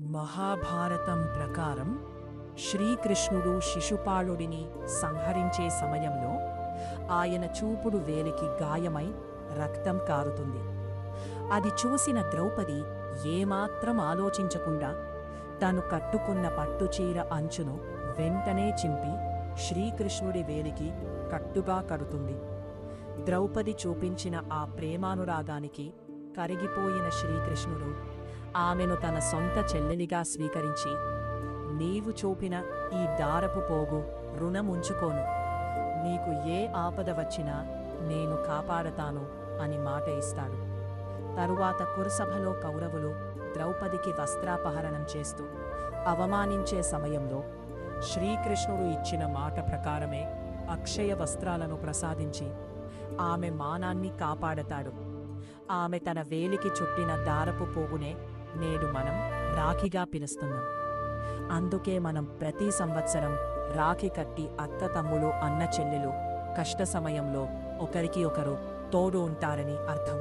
మహాభారతం ప్రకారం శ్రీకృష్ణుడు శిశుపాలుడిని సంహరించే సమయంలో ఆయన చూపుడు వేలికి గాయమై రక్తం కారుతుంది. అది చూసిన ద్రౌపది ఏమాత్రం ఆలోచించకుండా తను కట్టుకున్న పట్టుచీర అంచును వెంటనే చింపి శ్రీకృష్ణుడి వేలికి కట్టుగా కడుతుంది. ద్రౌపది చూపించిన ఆ ప్రేమానురాగానికి కరిగిపోయిన శ్రీకృష్ణుడు ఆమెను తన సొంత చెల్లెలిగా స్వీకరించి, నీవు చూపిన ఈ దారపు పోగు రుణముంచుకోను, నీకు ఏ ఆపద వచ్చినా నేను కాపాడతాను అని మాట ఇస్తాడు. తరువాత కురుసభలో కౌరవులు ద్రౌపదికి వస్త్రాపహరణం చేస్తూ అవమానించే సమయంలో శ్రీకృష్ణుడు ఇచ్చిన మాట ప్రకారమే అక్షయ వస్త్రాలను ప్రసాదించి ఆమె మానాన్ని కాపాడతాడు. ఆమె తన వేలికి చుట్టిన దారపు పోగునే నేడు మనం రాఖీగా పిలుస్తున్నాం. అందుకే మనం ప్రతి సంవత్సరం రాఖీ కట్టి అత్త తమ్ములు అన్న చెల్లెలు కష్ట సమయంలో ఒకరికి ఒకరు తోడు ఉంటారని అర్థం.